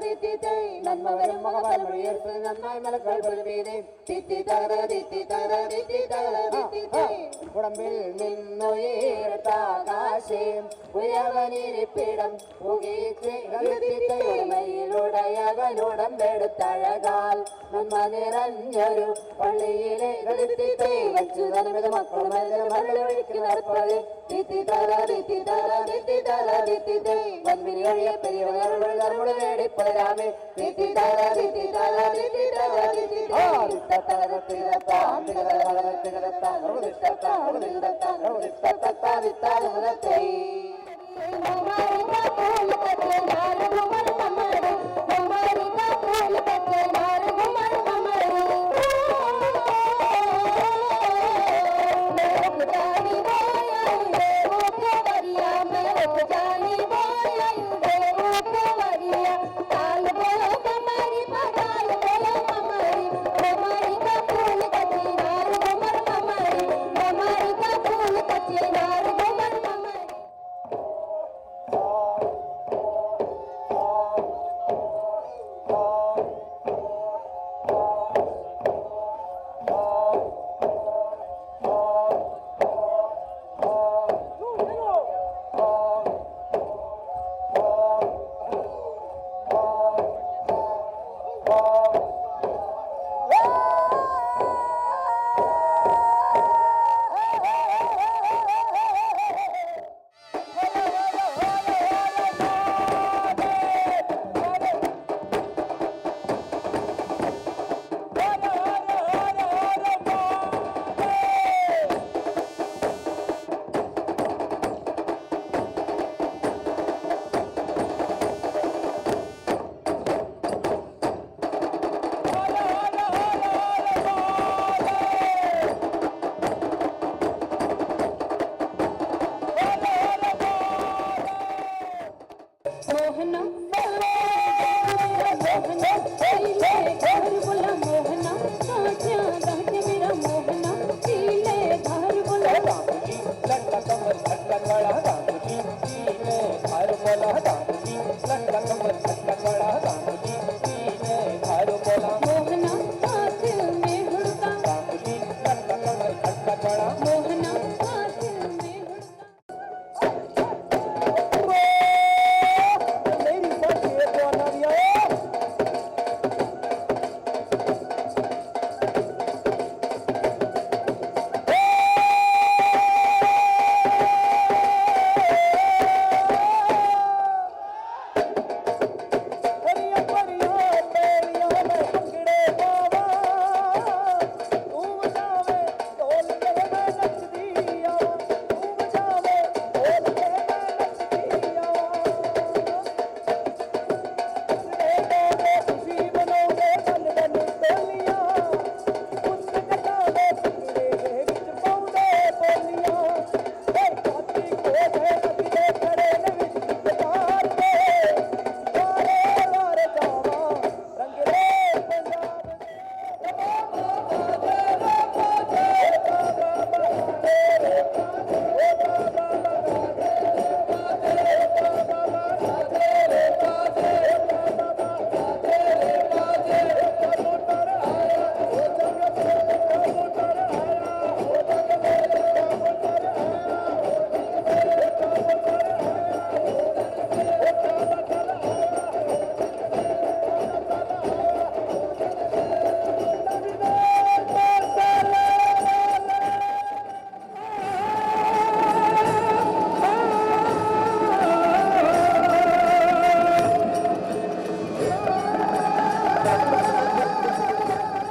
தித்தித்தை நன்மகரும் மகபலமுடி எடுத்து நன்னாய் மலர்கள் பொழுவீதே தித்தி தகர தித்தி தகர தித்தி தகர தித்தித்தை உடம்பில் நின்னுயிர்த்த காசே உயவனிருப்பிடம் புகிச்சு தித்தித்தை ഉടമയിലുടയവനുടമ്പെടുത്തഴകാൽ നന്മ നിറഞ്ഞൊരു പള്ളിയിലെ തിത്തിത്തെ വച്ചു തനമിത മക്കളും മരളിക്ക് നടപ്പത് തിത്തി തല തിത്തി തല തിത്തി തല തിത്തിത്തെ വൻമിനി ഒഴിയ പെരിയവരുടെ നേടിപ്പരാമേ തിത്തി തല തിത്തി തല തിത്തി തല തിത്തിത്തെ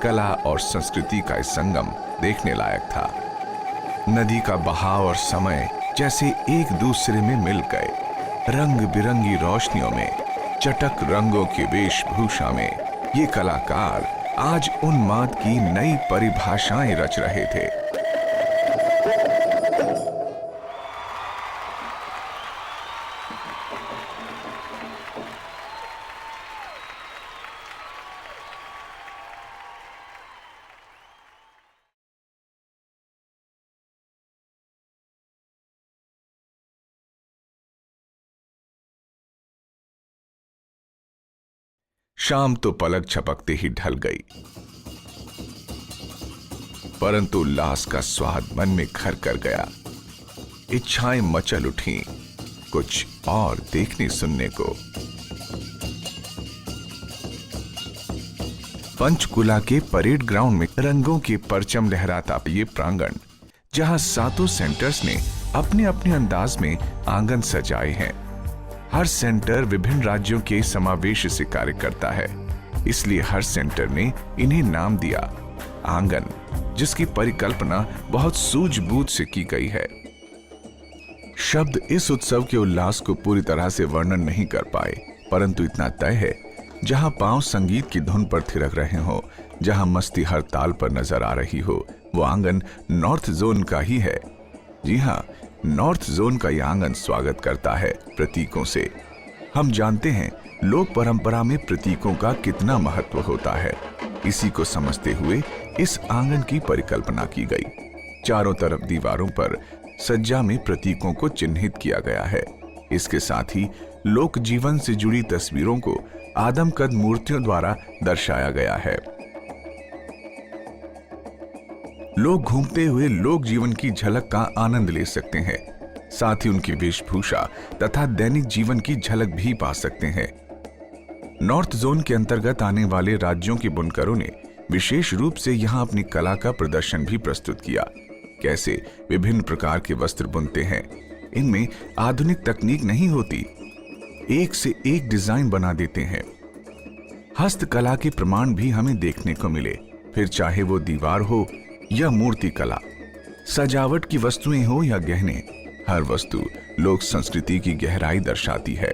कला और संस्कृति का इस संगम देखने लायक था। नदी का बहाव और समय जैसे एक दूसरे में मिल गए। रंग बिरंगी रोशनियों में, चटक रंगों की वेशभूषा में ये कलाकार आज उन्माद की नई परिभाषाएं रच रहे थे। शाम तो पलक झपकते ही ढल गई, परंतु उल्लास का स्वाद मन में घर कर गया। इच्छाएं मचल उठी कुछ और देखने सुनने को। पंचकुला के परेड ग्राउंड में रंगों के परचम लहराता ये प्रांगण, जहां सातों सेंटर्स ने अपने अपने अंदाज में आंगन सजाए हैं। हर सेंटर विभिन्न राज्यों के समावेश से कार्य करता है, इसलिए हर सेंटर ने इन्हें नाम दिया आंगन, जिसकी परिकल्पना बहुत सूझबूझ से की गई है। शब्द इस उत्सव के उल्लास को पूरी तरह से वर्णन नहीं कर पाए, परंतु इतना तय है, जहां पांव संगीत की धुन पर थिरक रहे हो, जहां मस्ती हर ताल पर नजर आ रही हो, वो आंगन नॉर्थ जोन का ही है। जी हां, नॉर्थ जोन का यह आंगन स्वागत करता है प्रतीकों से। हम जानते हैं लोक परंपरा में प्रतीकों का कितना महत्व होता है। इसी को समझते हुए इस आंगन की परिकल्पना की गई। चारों तरफ दीवारों पर सज्जा में प्रतीकों को चिन्हित किया गया है। इसके साथ ही लोक जीवन से जुड़ी तस्वीरों को आदमकद मूर्तियों द्वारा दर्शाया गया है। लोग घूमते हुए लोक जीवन की झलक का आनंद ले सकते हैं, साथ ही उनकी वेशभूषा तथा दैनिक जीवन की झलक भी पा सकते हैं। नॉर्थ जोन के अंतर्गत आने वाले राज्यों के बुनकरों ने विशेष रूप से यहाँ अपनी कला का प्रदर्शन भी प्रस्तुत किया। कैसे विभिन्न प्रकार के वस्त्र बुनते हैं, इनमें आधुनिक तकनीक नहीं होती, एक से एक डिजाइन बना देते हैं। हस्तकला के प्रमाण भी हमें देखने को मिले, फिर चाहे वो दीवार हो या मूर्ति कला, सजावट की वस्तुएं हो या गहने, हर वस्तु लोक संस्कृति की गहराई दर्शाती है।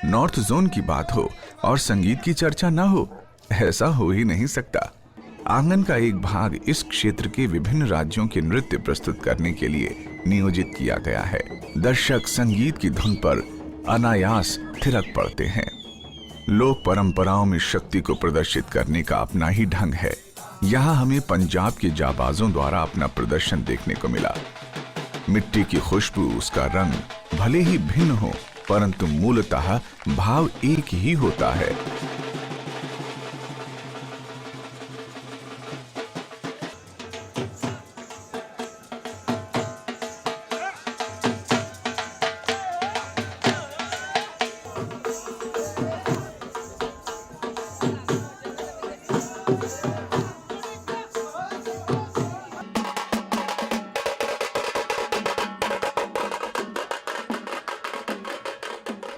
नॉर्थ जोन की बात हो और संगीत की चर्चा ना हो, ऐसा हो ही नहीं सकता। आंगन का एक भाग इस क्षेत्र के विभिन्न राज्यों के नृत्य प्रस्तुत करने के लिए नियोजित किया गया है। दर्शक संगीत की धुन पर अनायास थिरक पड़ते हैं। लोक परंपराओं में शक्ति को प्रदर्शित करने का अपना ही ढंग है। यहाँ हमें पंजाब के जाबाजों द्वारा अपना प्रदर्शन देखने को मिला। मिट्टी की खुशबू, उसका रंग भले ही भिन्न हो, परंतु मूलतः भाव एक ही होता है।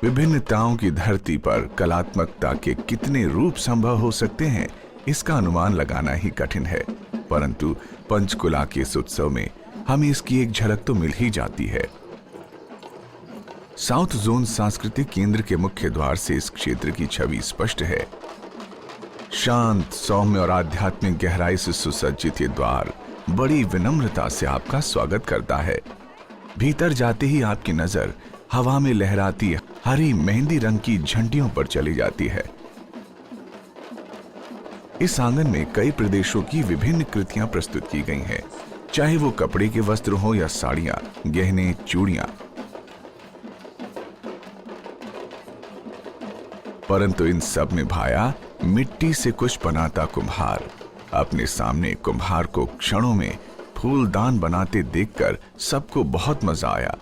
विभिन्नताओं की धरती पर कलात्मकता के कितने रूप संभव हो सकते हैं, इसका अनुमान लगाना ही कठिन है, परंतु पंचकुला के इस उत्सव में हमें इसकी एक झलक तो मिल ही जाती है। साउथ जोन सांस्कृतिक केंद्र के मुख्य द्वार से इस क्षेत्र की छवि स्पष्ट है। शांत, सौम्य और आध्यात्मिक गहराई से सुसज्जित ये द्वार बड़ी विनम्रता से आपका स्वागत करता है। भीतर जाते ही आपकी नजर हवा में लहराती हरी मेहंदी रंग की झंडियों पर चली जाती है। इस आंगन में कई प्रदेशों की विभिन्न कृतियां प्रस्तुत की गई हैं, चाहे वो कपड़े के वस्त्र हो या साड़ियां, गहने, चूड़ियां। परंतु इन सब में भाया मिट्टी से कुछ बनाता कुम्हार। अपने सामने कुम्हार को क्षणों में फूलदान बनाते देखकर सबको बहुत मजा आया।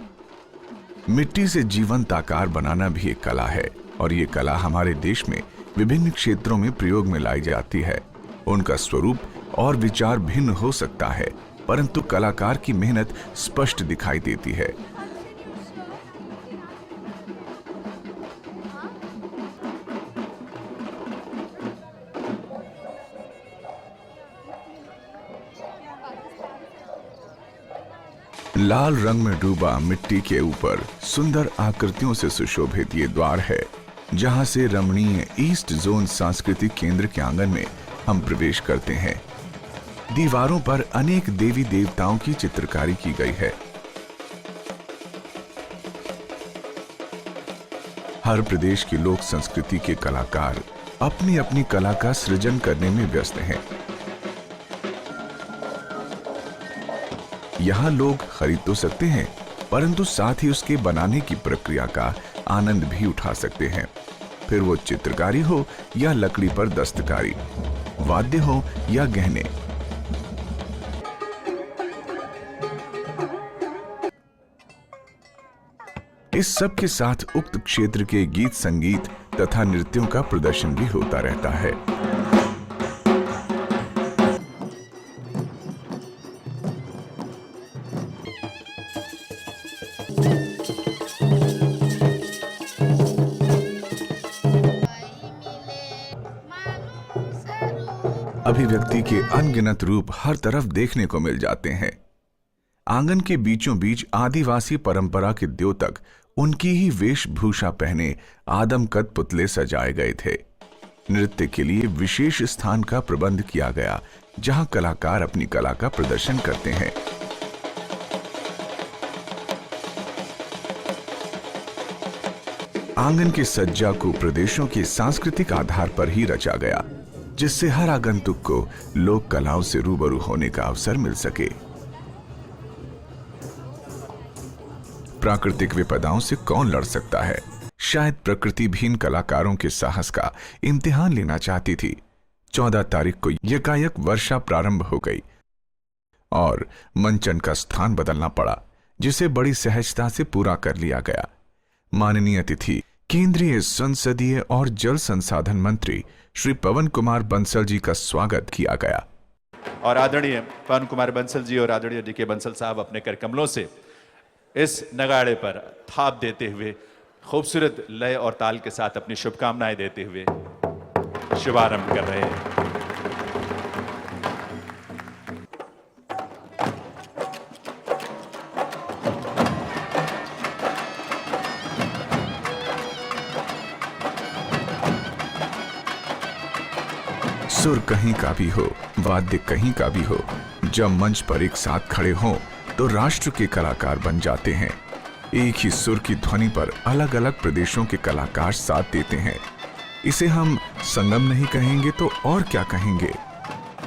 मिट्टी से जीवंत आकार बनाना भी एक कला है, और ये कला हमारे देश में विभिन्न क्षेत्रों में प्रयोग में लाई जाती है। उनका स्वरूप और विचार भिन्न हो सकता है, परंतु कलाकार की मेहनत स्पष्ट दिखाई देती है। लाल रंग में डूबा मिट्टी के ऊपर सुंदर आकृतियों से सुशोभित ये द्वार है, जहां से रमणीय ईस्ट जोन सांस्कृतिक केंद्र के आंगन में हम प्रवेश करते हैं। दीवारों पर अनेक देवी देवताओं की चित्रकारी की गई है। हर प्रदेश की लोक संस्कृति के कलाकार अपनी अपनी कला का सृजन करने में व्यस्त हैं। यहाँ लोग खरीद तो सकते हैं, परंतु साथ ही उसके बनाने की प्रक्रिया का आनंद भी उठा सकते हैं, फिर वो चित्रकारी हो या लकड़ी पर दस्तकारी, वाद्य हो या गहने। इस सब के साथ उक्त क्षेत्र के गीत संगीत तथा नृत्यों का प्रदर्शन भी होता रहता है। अभिव्यक्ति के अनगिनत रूप हर तरफ देखने को मिल जाते हैं। आंगन के बीचों बीच आदिवासी परंपरा के द्योतक उनकी ही वेशभूषा पहने आदमकद पुतले सजाए गए थे। नृत्य के लिए विशेष स्थान का प्रबंध किया गया, जहां कलाकार अपनी कला का प्रदर्शन करते हैं। आंगन के सज्जा को प्रदेशों के सांस्कृतिक आधार पर ही रचा गया, जिससे हर आगंतुक को लोक कलाओं से रूबरू होने का अवसर मिल सके। प्राकृतिक विपदाओं से कौन लड़ सकता है? शायद प्रकृति भी इन कलाकारों के साहस का इम्तिहान लेना चाहती थी। 14 तारीख को यकायक वर्षा प्रारंभ हो गई और मंचन का स्थान बदलना पड़ा, जिसे बड़ी सहजता से पूरा कर लिया गया। माननीय अतिथि केंद्रीय संसदीय और जल संसाधन मंत्री श्री पवन कुमार बंसल जी का स्वागत किया गया। और आदरणीय पवन कुमार बंसल जी और आदरणीय डी के बंसल साहब अपने कर कमलों से इस नगाड़े पर थाप देते हुए खूबसूरत लय और ताल के साथ अपनी शुभकामनाएं देते हुए शुभारंभ कर रहे हैं। सुर कहीं का भी हो, वाद्य कहीं का भी हो, जब मंच पर एक साथ खड़े हों तो राष्ट्र के कलाकार बन जाते हैं। एक ही सुर की ध्वनि पर अलग अलग प्रदेशों के कलाकार साथ देते हैं। इसे हम संगम नहीं कहेंगे तो और क्या कहेंगे?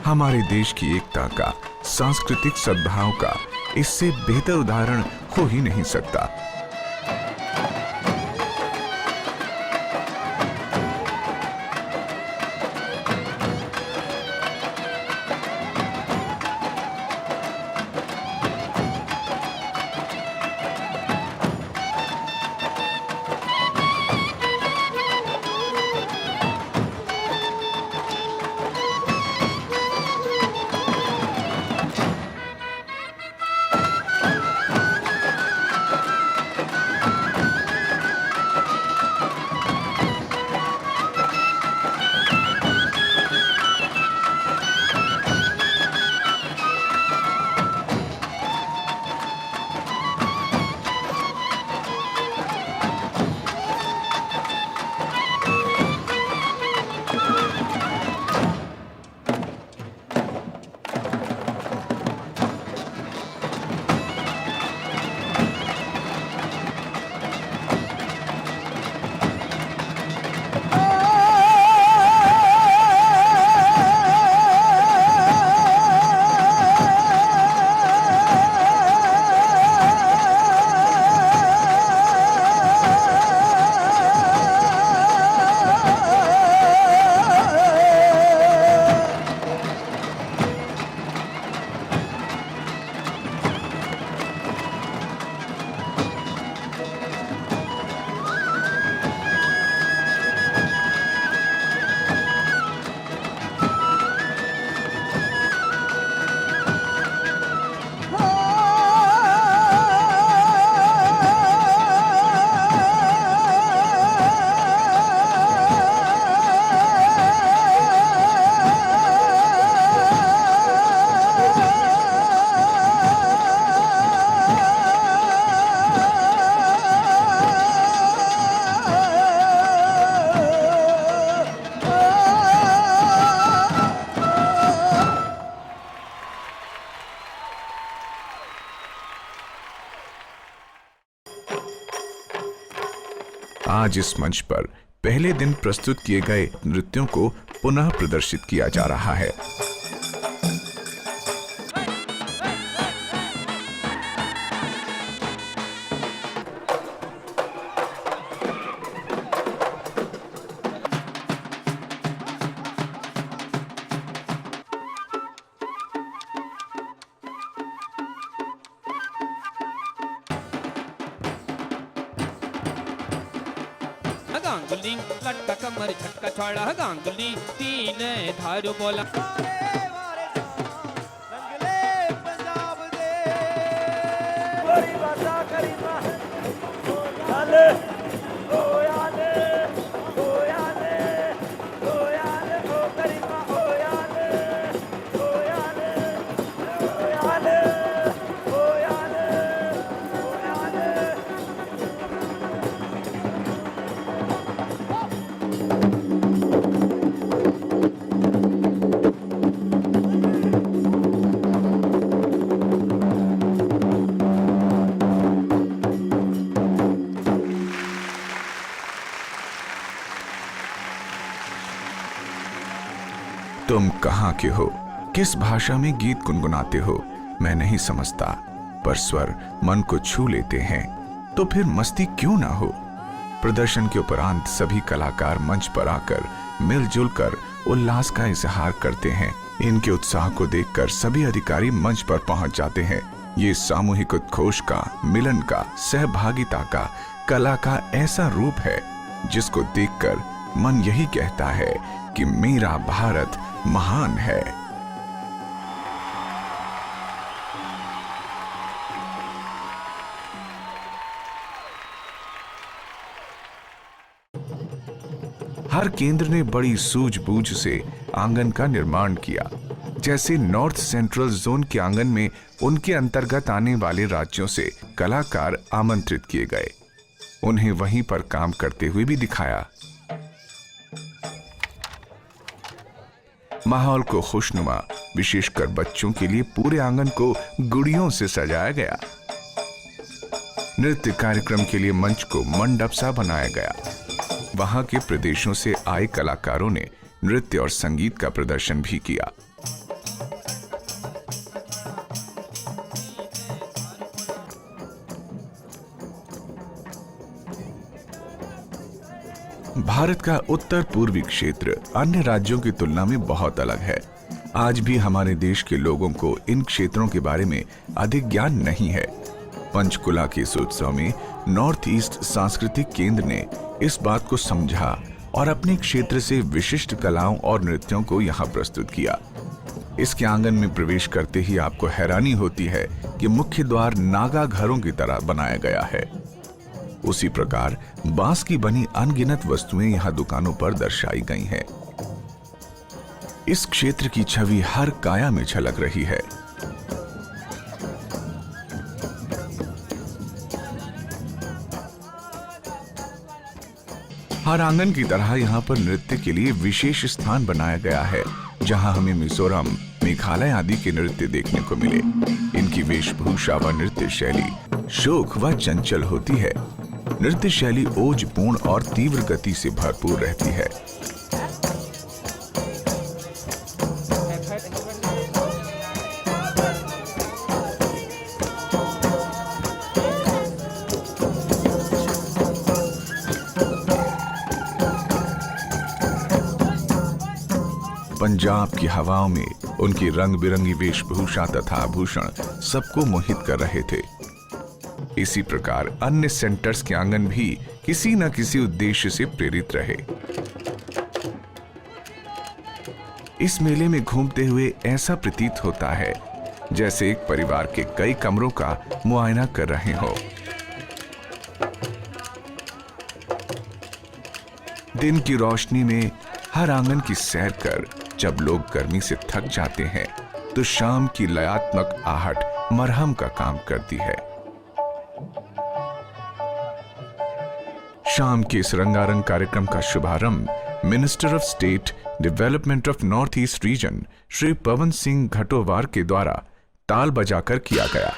हमारे देश की एकता का, सांस्कृतिक सद्भाव का इससे बेहतर उदाहरण हो ही नहीं सकता। आज इस मंच पर पहले दिन प्रस्तुत किए गए नृत्यों को पुनः प्रदर्शित किया जा रहा है। गांगुली लटका कमर झटका छोड़ा गांगुली तीन धारू बोला तुम कहां के हो, किस भाषा में गीत गुनगुनाते हो, मैं नहीं समझता, पर स्वर मन को छू लेते हैं, तो फिर मस्ती क्यों ना हो। प्रदर्शन के उपरांत सभी कलाकार मंच पर आकर मिलजुल कर उल्लास का इजहार करते हैं। इनके उत्साह को देखकर सभी अधिकारी मंच पर पहुंच जाते हैं। ये सामूहिक उद्घोष का, मिलन का, सहभागिता का, कला का ऐसा रूप है जिसको देखकर मन यही कहता है कि मेरा भारत महान है। हर केंद्र ने बड़ी सूझबूझ से आंगन का निर्माण किया। जैसे नॉर्थ सेंट्रल जोन के आंगन में उनके अंतर्गत आने वाले राज्यों से कलाकार आमंत्रित किए गए, उन्हें वहीं पर काम करते हुए भी दिखाया। माहौल को खुशनुमा, विशेषकर बच्चों के लिए पूरे आंगन को गुड़ियों से सजाया गया। नृत्य कार्यक्रम के लिए मंच को मंडप सा बनाया गया। वहां के प्रदेशों से आए कलाकारों ने नृत्य और संगीत का प्रदर्शन भी किया। भारत का उत्तर पूर्वी क्षेत्र अन्य राज्यों की तुलना में बहुत अलग है। आज भी हमारे देश के लोगों को इन क्षेत्रों के बारे में अधिक ज्ञान नहीं है। पंचकुला के इस उत्सव में नॉर्थ ईस्ट सांस्कृतिक केंद्र ने इस बात को समझा और अपने क्षेत्र से विशिष्ट कलाओं और नृत्यों को यहाँ प्रस्तुत किया। इसके आंगन में प्रवेश करते ही आपको हैरानी होती है कि मुख्य द्वार नागा घरों की तरह बनाया गया है। उसी प्रकार बांस की बनी अनगिनत वस्तुएं यहाँ दुकानों पर दर्शाई गई हैं। इस क्षेत्र की छवि हर काया में झलक रही है। हर आंगन की तरह यहाँ पर नृत्य के लिए विशेष स्थान बनाया गया है, जहाँ हमें मिजोरम, मेघालय आदि के नृत्य देखने को मिले। इनकी वेशभूषा व नृत्य शैली शोक व चंचल होती है। नृत्य शैली ओजपूर्ण और तीव्र गति से भरपूर रहती है। पंजाब की हवाओं में उनकी रंग बिरंगी वेशभूषा तथा आभूषण सबको मोहित कर रहे थे। इसी प्रकार अन्य सेंटर्स के आंगन भी किसी न किसी उद्देश्य से प्रेरित रहे। इस मेले में घूमते हुए ऐसा प्रतीत होता है जैसे एक परिवार के कई कमरों का मुआयना कर रहे हो। दिन की रोशनी में हर आंगन की सैर कर जब लोग गर्मी से थक जाते हैं तो शाम की लयात्मक आहट मरहम का काम करती है। शाम के इस रंगारंग कार्यक्रम का शुभारंभ minister of state development of north east region Shri Pawan Singh Ghatowar के द्वारा ताल बजाकर किया गया।